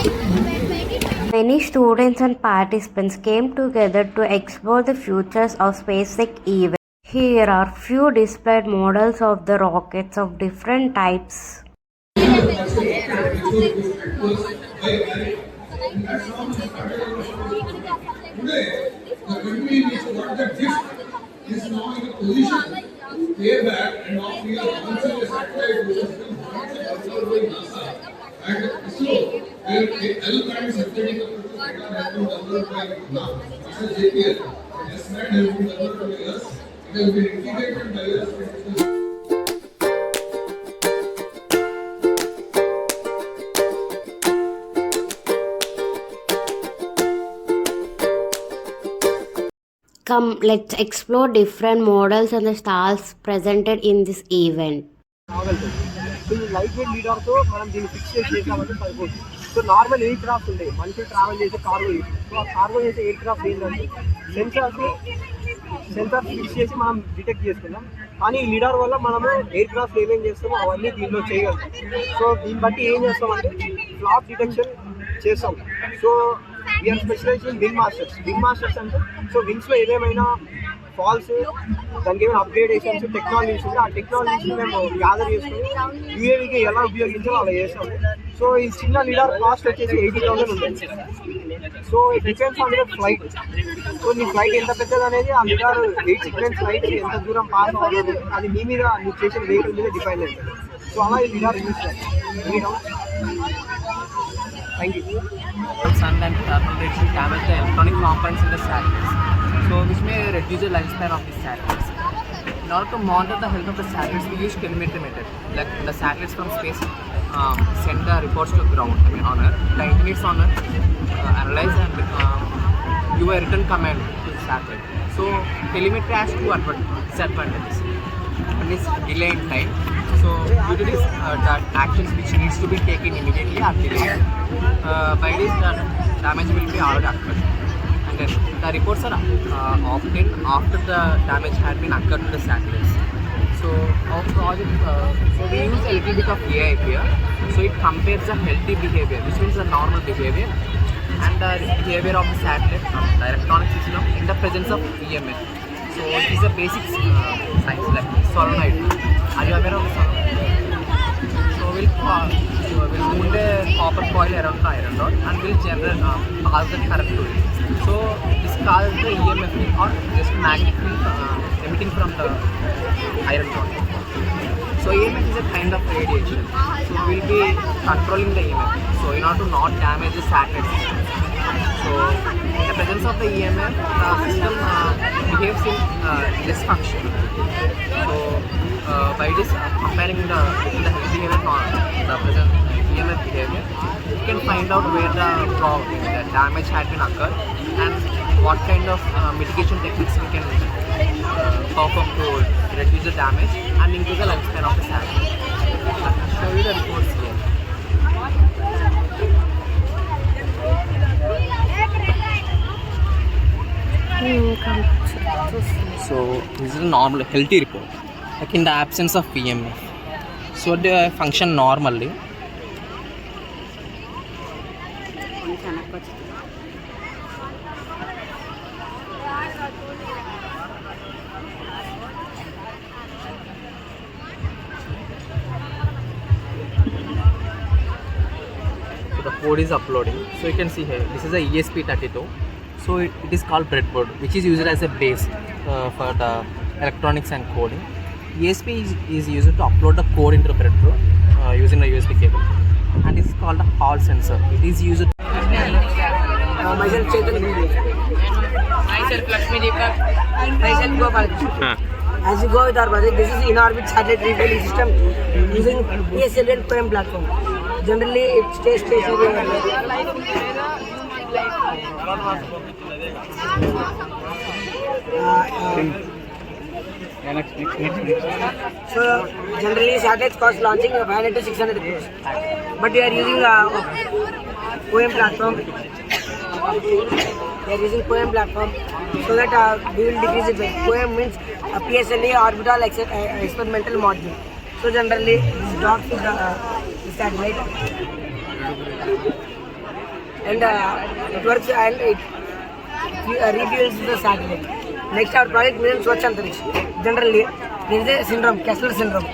Many students and participants came together to explore the futures of SpaceX event. Here are few displayed models of the rockets of different types. Today, the country which got the gift is now in a position to pay back and now we are launching a satellite which has been observed by NASA and ISRO, where L band satellite data has been developed by NASA JPL. S band has been developed by us. It has been integrated by us. Come, let's explore different models and the stars presented in this event. So ఈ light weight లీడర్తో మనం దీన్ని fix చేసామంటే సరిపోతుంది. So normal air craft ఉంటాయి, మనిషి travel చేసే cargo చేసి, so ఆ కార్గో చేసే ఎయిర్ క్రాఫ్ట్ ఏంటంటే సెన్సార్స్ ఫిక్స్ చేసి మనం డిటెక్ట్ చేసుకున్నాం. కానీ ఈ లీడర్ వల్ల మనము ఎయిర్ క్రాఫ్ట్ ఏమేం చేస్తామో అవన్నీ దీనిలో చేయగలుగుతాం. సో దీన్ని బట్టి ఏం చేస్తామంటే ఫ్లాప్ డిటెక్షన్ చేస్తాం. So we are specialize in wing masters. Wing masters అంటే సో వింగ్స్లో ఏదేమైనా ఫాల్స్, దానికి ఏమైనా అప్గ్రేడేషన్స్, టెక్నాలజీస్ ఉంటే ఆ టెక్నాలజీస్ని మేము గ్యాదర్ చేసుకుని యూఏవీకి ఎలా ఉపయోగించాలో అలా చేస్తాము. సో ఈ చిన్న లీడర్ కాస్ట్ వచ్చేసి 80,000 ఉంటుంది. So it depends on your flight. So నీ ఫ్లైట్ ఎంత పెద్దది అనేది ఆ లీడర్ 8 సెకండ్స్ ఫ్లైట్ ఎంత దూరం పాస్ అవ్వాలి అది మీ మీద నువ్వు చేసిన వెహికల్ మీద డిపెండ్ అవుతుంది. సో అలా ఈ లీడర్ యూజ్ చేయాలి. Thank you. Sun and thermal rays will damage the electronic components in the satellites, so which may reduce the lifespan of these satellites. In order to monitor the health of the satellites, we use telemetry method. Like the satellites from space send the reports to ground, on Earth. The engineers on Earth analyze and give a written command to the satellite. So telemetry has two disadvantages. One is delay in time. So due to this, the actions which needs to be taken immediately are delayed. By this, the damage will be already occurred. And then the reports are often after the damage had been occurred to the satellites. So our project, so we use a little bit of AI here. So it compares the healthy behavior, which means the normal behavior, and the behavior of the satellite, the electronic system in the presence of EMF. So it is a basic science like solenoid. Are you aware of the solenoid? So we'll wound a copper coil around the iron rod and we'll generate pass the current to it. So this causes the EMF or just magnetic field emitting from the iron rod. So EMF is a kind of radiation. So we'll be controlling the EMF. So in order to not damage the satellite system. So in the presence of the EMF, the system behaves in dysfunction. So by this comparing the health behavior or the present EMF behavior, you can find out where the damage had been occurred and what kind of mitigation techniques we can perform to reduce the damage and increase the lifespan of the satellite. I will show you the reports here. So this is a normal healthy report, like in the absence of EMF. So they function normally. So the code is uploading. So you can see here, this is a ESP32. So it is called breadboard, which is used as a base for the electronics and coding. ESP is used to upload the code into the breadboard using a USB cable, and this is called a Hall sensor. It is used. Myself Chetan. Myself Lakshmi Deepak. Myself Gopal. As we go with our project, this is in-orbit satellite refueling system using PSL and POEM platform. Generally, it stays stationary. So generally satellites cost launching 500 to 600 crores, but we are using POEM platform. We are using POEM platform so that we will decrease it. POEM means PSLE orbital experimental module. So generally this docks with the satellite. and it works and it refuels the satellite. Next, our project name Swachh Antariksha. Generally, there is a syndrome, Kessler syndrome.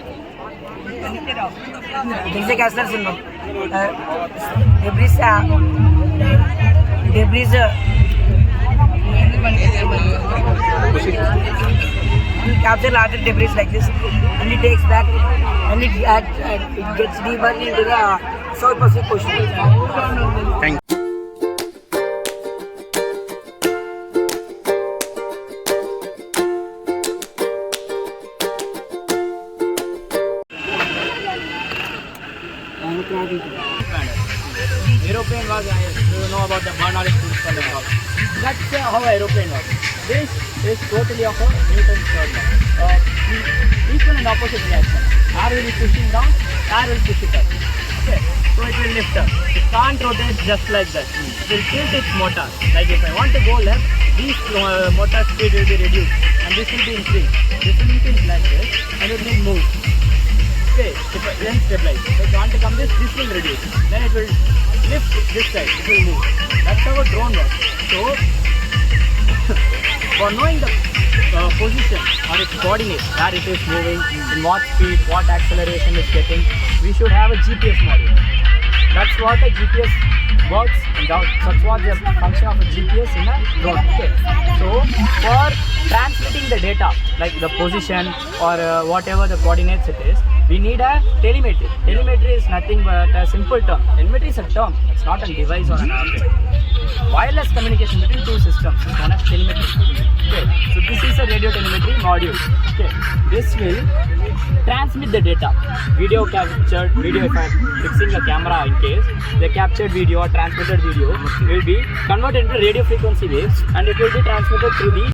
There is a Kessler syndrome. Debris will capture larger debris like this, and it takes back, and it gets deeper into the South Pacific Ocean. Aeroplane was, you know about the Bernoulli tools and all. That's how aeroplane was. This is totally of a Newton's third law. Equal and opposite reaction. Air will be pushing down, air will push it up. Okay, so it will lift up. It can't rotate just like that. It will tilt its motor. Like if I want to go left, this motor speed will be reduced and this will be increased. This will increase like this and it will move. Okay, then stabilize. So if you want to come this will reduce. Then it will lift this side, it will move. That's how a drone works. So, for knowing the position or its coordinates, where it is moving, in what speed, what acceleration it's getting, we should have a GPS module. That's what a GPS works, and that's what the function of a GPS in a drone. Okay. So, for transmitting the data, like the position or whatever the coordinates it is, we need a telemetry. Telemetry is nothing but a simple term. Telemetry is a term, it's not a device or an object. Wireless communication between two systems is known as telemetry. Okay, so this is a radio telemetry module. Okay, this will transmit the data. Video captured video, if I'm fixing a camera in case, the captured video or transmitted video will be converted into radio frequency waves and it will be transmitted through the